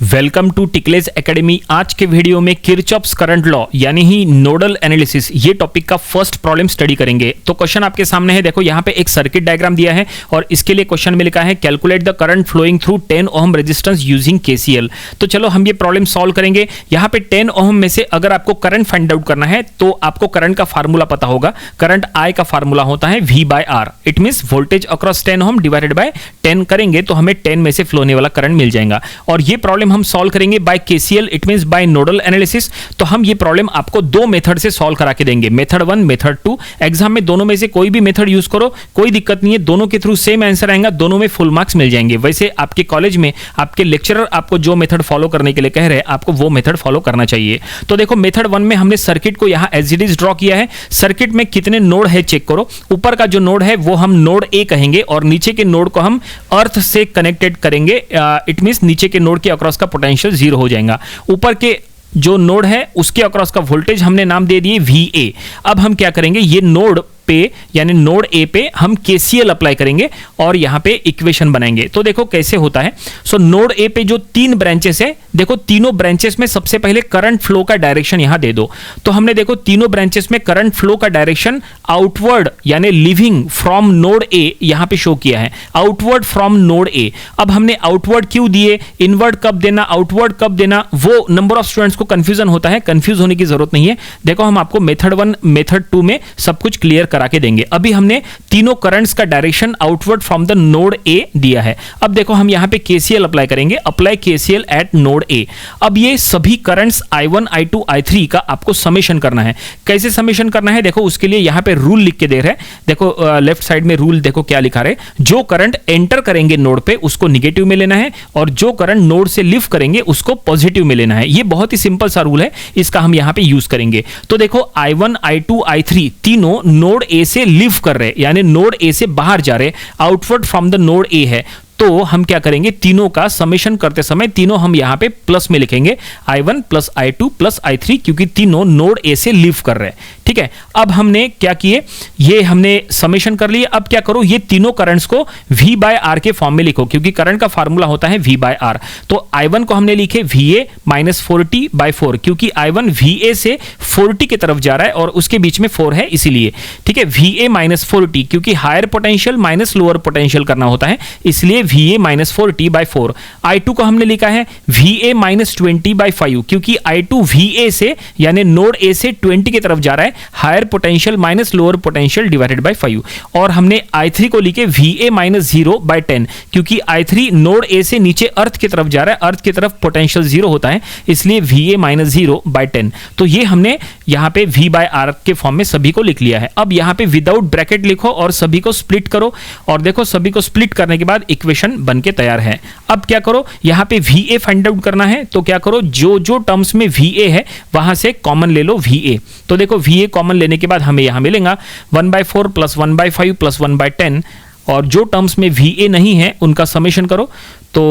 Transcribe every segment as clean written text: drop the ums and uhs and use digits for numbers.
Welcome to टिकलेज academy. आज के video में किरचॉफ्स करंट लॉ यानी ही नोडल एनालिसिस ये टॉपिक का फर्स्ट प्रॉब्लम स्टडी करेंगे। तो क्वेश्चन आपके सामने है, देखो यहाँ पे एक सर्किट डायग्राम दिया है और इसके लिए क्वेश्चन में लिखा है calculate the current flowing through 10 ohm resistance using KCL. तो चलो हम ये प्रॉब्लम सॉल्व करेंगे। यहाँ पे 10 ओम में से अगर आपको करंट फाइंड आउट करना है तो आपको करंट का फार्मूला पता होगा। करंट आई का फार्मूला होता है V by R. It means voltage across 10 ohm divided by 10 करेंगे तो हमें 10 में से फ्लो होने वाला करंट मिल जाएगा। और ये प्रॉब्लम हम सॉल्व करेंगे by KCL, it means by nodal analysis. तो हम ये प्रॉब्लम आपको दो मेथड से सॉल्व करा के देंगे, मेथड 1 मेथड 2। एग्जाम में दोनों में से कोई भी मेथड यूज करो, कोई दिक्कत नहीं है, दोनों के थ्रू सेम आंसर आएगा, दोनों में फुल मार्क्स मिल जाएंगे। वैसे आपके कॉलेज में आपके लेक्चरर आपको जो मेथड फॉलो करने के लिए कह रहे हैं आपको वो मेथड फॉलो करना चाहिए। तो देखो मेथड 1 में हमने सर्किट को यहां एज इट इज ड्रॉ किया है। सर्किट में कितने नोड है चेक करो। ऊपर का जो नोड है वो हम नोड ए कहेंगे और नीचे के नोड को हम अर्थ से कनेक्टेड करेंगे। इट मींस नीचे के नोड के अक्रॉस का पोटेंशियल 0 हो जाएगा। ऊपर के जो नोड है उसके अक्रॉस का वोल्टेज हमने नाम दे दिए VA। अब हम क्या करेंगे, ये नोड पे यानी नोड ए पे हम केसीएल अप्लाई करेंगे और यहां पे इक्वेशन बनाएंगे। तो देखो कैसे होता है। सो नोड ए पे जो 3 ब्रांचेस है, देखो तीनों ब्रांचेस में सबसे पहले करंट फ्लो का डायरेक्शन यहां दे दो। तो हमने देखो तीनों ब्रांचेस में करंट फ्लो का डायरेक्शन आउटवर्ड यानी लिविंग फ्रॉम नोड ए यहां पे शो किया है, आउटवर्ड फ्रॉम नोड ए। अब हमने आउटवर्ड क्यों दिए, इनवर्ड कब देना, आउटवर्ड कब देना, वो नंबर ऑफ स्टूडेंट्स को कंफ्यूजन होता है। कंफ्यूज होने की जरूरत नहीं है। देखो हम आपको मेथड 1 मेथड 2 में सब कुछ क्लियर करा के देंगे। अभी हमने तीनों करंट्स का direction outward from the node A दिया है। अब देखो हम यहां पे केसीएल अप्लाई करेंगे, अप्लाई केसीएल एट नोड ए। अब ये सभी करंट्स I1 I2 I3 का आपको समेशन करना है। कैसे समेशन करना है, देखो उसके लिए यहां पे रूल लिख के दे रहे हैं। देखो लेफ्ट साइड में रूल देखो क्या लिखा रहे, जो करंट एंटर करेंगे नोड पे उसको निगेटिव में लेना है और जो करंट नोड से लीव करेंगे उसको पॉजिटिव में लेना है। ये बहुत ही सिंपल सा रूल है, इसका हम यहां पे यूज करेंगे। तो देखो I1 I2 I3 तीनों नोड ए से लीव कर रहे यानी नोड ए से बाहर जा रहे, outward from the node A है। तो हम क्या करेंगे, तीनों का समेशन करते समय तीनों हम यहां पे प्लस में लिखेंगे, I1 plus I2 plus I3, क्योंकि तीनों नोड ए से लीव कर रहे हैं। ठीक है, अब हमने क्या किए, ये हमने समेशन कर लिए। अब क्या करो, ये तीनों करंट्स को V बाय आर के फॉर्म में लिखो, क्योंकि करंट का फार्मूला होता है V बाय आर। तो I1 को हमने लिखे VA माइनस 40 बाय 4, क्योंकि I1 VA से 40 की तरफ जा रहा है और उसके बीच में 4 है इसीलिए। ठीक है, VA माइनस 40, क्योंकि higher potential minus lower potential करना होता है, इसलिए VA माइनस 40 बाय 4। I2 को हमने लिखा है VA माइनस 20 बाय 5, क्योंकि I2 VA से यानी नोड ए से 20 की तरफ जा रहा है, higher potential minus lower potential divided by 5। और हमने I3 को लिखे VA माइनस 0 बाय 10, क्योंकि I3 नोड ए से नीचे अर्थ की तरफ जा रहा है, अर्थ की तरफ पोटेंशियल 0 होता है, इसलिए VA माइनस 0 बाय 10। तो ये हमने यहां पे V बाय आर के फॉर्म में सभी को लिख लिया है। अब यहां पे विदाउट ब्रैकेट लिखो और सभी को स्प्लिट करो और देखो सभी को स्प्लिट करने के बाद इक्वेशन बन के तैयार है। अब क्या करो, यहां पे VA फाइंड आउट करना है। तो क्या करो, जो जो टर्म्स में VA है वहां से कॉमन ले लो VA। तो देखो VA कॉमन लेने के बाद हमें यहां मिलेगा 1/4 प्लस 1/5 प्लस 1/10, और जो टर्म्स में VA नहीं है उनका समेशन करो तो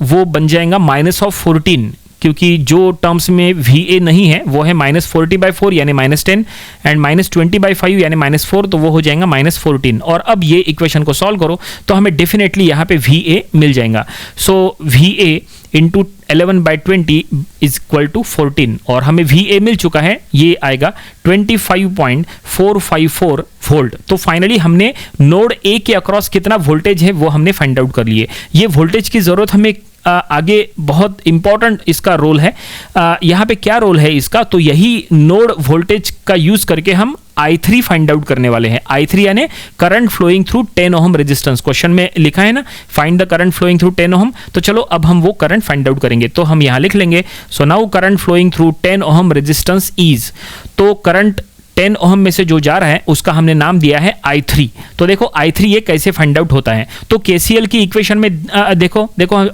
वो बन जाएगा -14, क्योंकि जो टर्म्स में VA नहीं है वो है -40/4 यानी -10 एंड -20/5 यानी -4, तो वो हो जाएगा -14। और अब ये इक्वेशन को सॉल्व करो तो हमें डेफिनेटली यहाँ पे VA मिल जाएगा। So VA into 11/20 is equal to 14 और हमें VA मिल चुका है, ये आएगा 25.454 वोल्ट। तो फाइनली हमने नोड ए के अक्रॉस कितना वोल्टेज है वो हमने फाइंड आउट कर लिए। ये वोल्टेज की जरूरत हमें आगे बहुत इंपॉर्टेंट इसका रोल है। यहाँ पे क्या रोल है इसका, तो यही नोड वोल्टेज का यूज करके हम I3 फाइंड आउट करने वाले हैं। I3 यानी current flowing through 10 ohm resistance, question में लिखा है ना find the current flowing through 10 ohm. तो चलो अब हम वो करंट फाइंड आउट करेंगे। तो हम यहां लिख लेंगे, so now current flowing through 10 ohm resistance is, तो करंट 10 ओम में से जो जा रहा है उसका हमने नाम दिया है I3। तो देखो I3 ये कैसे फाइंड आउट होता है, तो KCL की इक्वेशन में देखो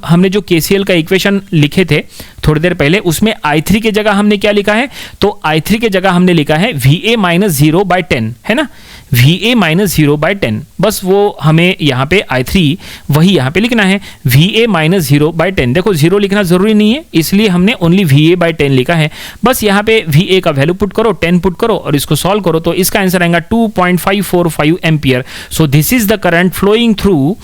हमने जो KCL का इक्वेशन लिखे थे थोड़ी देर पहले, उसमें I3 की जगह हमने क्या लिखा है, तो I3 की जगह हमने लिखा है VA माइनस 0 बाय 10, है ना। VA माइनस 0/10, बस वो हमें यहाँ पे I3 वही यहाँ पे लिखना है, VA माइनस 0/10। देखो 0 लिखना जरूरी नहीं है, इसलिए हमने ओनली VA/10 लिखा है। बस यहाँ पे VA का वैल्यू पुट करो, 10 पुट करो और इसको सॉल्व करो, तो इसका आंसर आएगा 2.545 ampere. So this is the current flowing through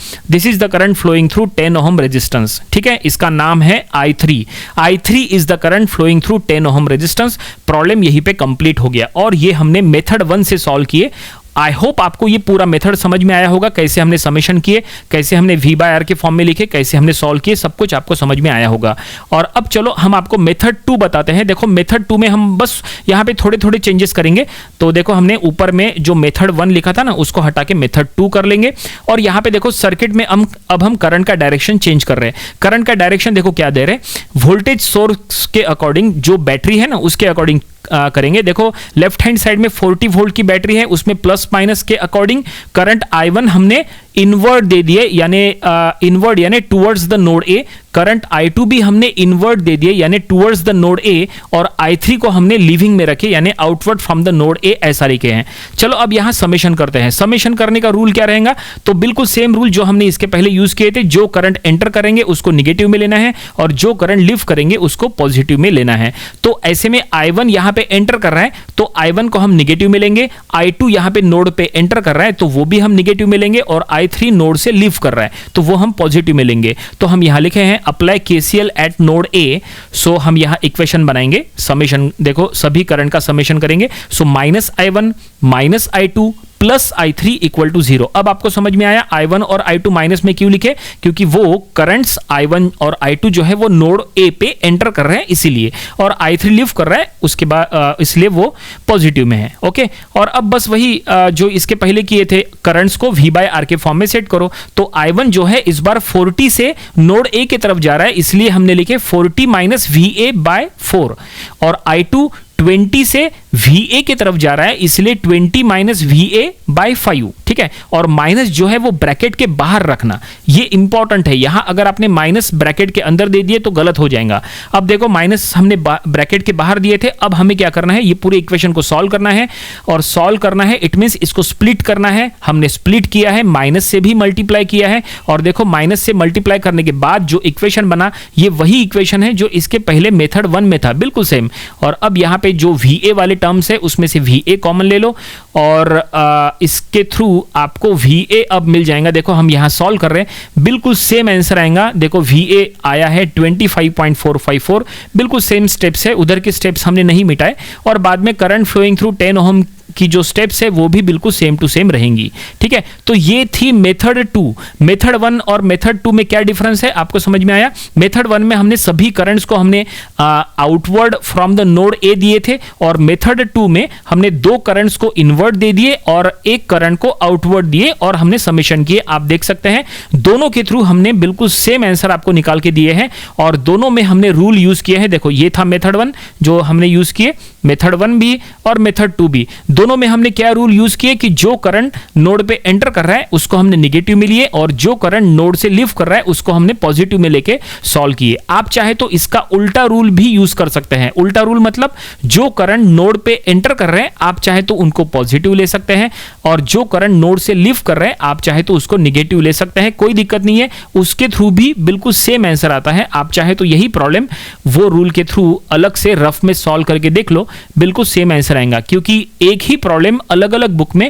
10 ohm resistance. ठीक है, इसका नाम है I3 is the current flowing through 10 ohm resistance. Problem यहीं पे कंप्लीट हो गया और ये हमने मेथड 1 से सॉल्व किए। आई होप आपको ये पूरा मेथड समझ में आया होगा, कैसे हमने समेशन किए, कैसे हमने V/R के फॉर्म में लिखे, कैसे हमने सॉल्व किए, सब कुछ आपको समझ में आया होगा। और अब चलो हम आपको मेथड 2 बताते हैं। देखो मेथड 2 में हम बस यहाँ पे थोड़े थोड़े चेंजेस करेंगे। तो देखो हमने ऊपर में जो मेथड 1 लिखा था ना, उसको हटा के मेथड 2 कर लेंगे। और यहाँ पे देखो सर्किट में अब हम करंट का डायरेक्शन चेंज कर रहे हैं। करंट का डायरेक्शन देखो क्या दे रहे हैं, वोल्टेज सोर्स के अकॉर्डिंग, जो बैटरी है ना उसके अकॉर्डिंग करेंगे। देखो लेफ्ट हैंड साइड में 40 वोल्ट की बैटरी है, उसमें प्लस माइनस के अकॉर्डिंग करंट I1 हमने इनवर्ट दे दिए, यानी towards the node A. Current I2 भी हमने इनवर्ट दे दिए, यानी टुवर्ड्स द नोड ए। और I3 को हमने लीविंग में रखे, यानी outward from the node A, ऐसा लिखे हैं। चलो अब यहां समेशन करते हैं। समेशन करने का रूल क्या रहेगा, तो बिल्कुल सेम रूल जो हमने इसके पहले यूज किए थे। जो करंट एंटर करेंगे उसको निगेटिव में लेना है और जो करंट लीव करेंगे उसको पॉजिटिव में लेना है। तो ऐसे में I1 यहां पे एंटर कर रहा है तो I1 को हम निगेटिव में लेंगे। I2 यहां पे नोड पे एंटर कर रहा है तो वो भी हम निगेटिव में लेंगे, और I3 नोड से लीव कर रहा है तो वो हम पॉजिटिव में लेंगे। तो हम यहां लिखे हैं apply KCL at node A. So हम यहां इक्वेशन बनाएंगे, समेशन देखो सभी करंट का समेशन करेंगे। So -I1 -I2 plus I3 equal to 0। अब आपको समझ में आया I1 और I2 माइनस में क्यों लिखे, क्योंकि वो करंट्स I1 और I2 जो है वो नोड ए पे एंटर कर रहे हैं इसीलिए, और I3 लीव कर रहा है उसके बाद, इसलिए वो पॉजिटिव में है। ओके, और अब बस वही जो इसके पहले किए थे, करंट्स को V/R के फॉर्म में सेट करो। तो I1 जो है इस बार 40 से नोड ए की तरफ जा रहा है, इसलिए हमने लिखे 40 माइनस VA/4, और I2 20 से VA की तरफ जा रहा है, इसलिए 20 माइनस VA/5। ठीक है, और माइनस जो है वो ब्रैकेट के बाहर रखना, ये इंपॉर्टेंट है। यहां अगर आपने माइनस ब्रैकेट के अंदर दे दिए तो गलत हो जाएगा। अब देखो माइनस हमने ब्रैकेट के बाहर दिए थे, अब हमें क्या करना है, ये पूरे इक्वेशन को सॉल्व करना है। और सॉल्व करना है इट मींस इसको स्प्लिट करना है। हमने स्प्लिट किया है, माइनस से भी मल्टीप्लाई किया है, और देखो माइनस से मल्टीप्लाई करने के बाद जो इक्वेशन बना, ये वही इक्वेशन है जो इसके पहले मेथड 1 में था, बिल्कुल सेम। और अब यहां पे जो VA वाले टर्म्स है उसमें से VA कॉमन ले लो, और इसके थ्रू आपको VA अब मिल जाएगा। देखो हम यहां सॉल्व कर रहे हैं, बिल्कुल सेम आंसर आएगा। देखो VA आया है 25.454, बिल्कुल सेम स्टेप्स है, उधर के स्टेप्स हमने नहीं मिटाए। और बाद में करंट फ्लोइंग थ्रू 10 ओहम की जो स्टेप्स है वो भी बिल्कुल सेम टू सेम रहेंगी। ठीक है, तो ये थी मेथड 2। मेथड 1 और मेथड 2 में क्या डिफरेंस है आपको समझ में आया। मेथड 1 में हमने सभी करंट्स को हमने outward from the node A दिए थे, और मेथड 2 में हमने 2 करंट्स को इनवर्ट दे दिए और 1 करंट को आउटवर्ड दिए, और हमने समेशन किए। आप देख सकते हैं दोनों के थ्रू हमने बिल्कुल सेम आंसर आपको निकाल के दिए हैं, और दोनों में हमने रूल यूज किए हैं। देखो ये था मेथड 1 जो हमने यूज किए, मेथड 1 भी और मेथड 2 भी, दोनों में हमने क्या रूल यूज किए कि जो करंट नोड पे एंटर कर रहा है उसको हमने नेगेटिव में लिए, और जो करंट नोड से लीव कर रहा है उसको हमने पॉजिटिव में लेके सॉल्व किए। आप चाहे तो इसका उल्टा रूल भी यूज कर सकते हैं। उल्टा रूल मतलब जो करंट नोड पे एंटर कर रहे हैं आप चाहे तो उनको पॉजिटिव ले सकते हैं, और जो करंट नोड से लीव कर रहे हैं आप चाहे तो उसको नेगेटिव ले सकते हैं, कोई दिक्कत नहीं है। उसके थ्रू भी बिल्कुल सेम आंसर आता है। आप चाहे तो यही प्रॉब्लम वो रूल के थ्रू अलग से रफ में सॉल्व करके देख लो, बिल्कुल सेम आंसर आएगा, क्योंकि एक ही प्रॉब्लम अलग अलग बुक में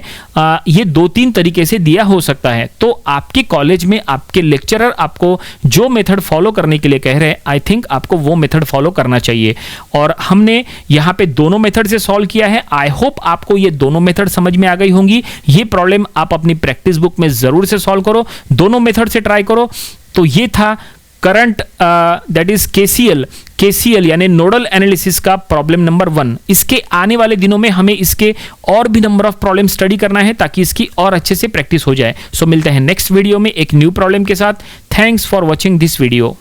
ये 2-3 तरीके से दिया हो सकता है। तो आपके कॉलेज में आपके लेक्चरर आपको जो मेथड फॉलो करने के लिए कह रहे हैं, आई थिंक आपको वो मेथड फॉलो करना चाहिए। और हमने यहाँ पे दोनों मेथड से सॉल्व किया है। आई होप आपको ये दोनों मेथड समझ में आ गई होंगी। ये प्रॉब्लम आप अपनी प्रैक्टिस बुक में जरूर से सॉल्व करो, दोनों मेथड से ट्राई करो। तो ये था करंट दैट इज KCL यानी नोडल एनालिसिस का प्रॉब्लम नंबर 1। इसके आने वाले दिनों में हमें इसके और भी नंबर ऑफ प्रॉब्लम स्टडी करना है ताकि इसकी और अच्छे से प्रैक्टिस हो जाए। सो मिलते हैं नेक्स्ट वीडियो में एक न्यू प्रॉब्लम के साथ। Thanks for watching this video.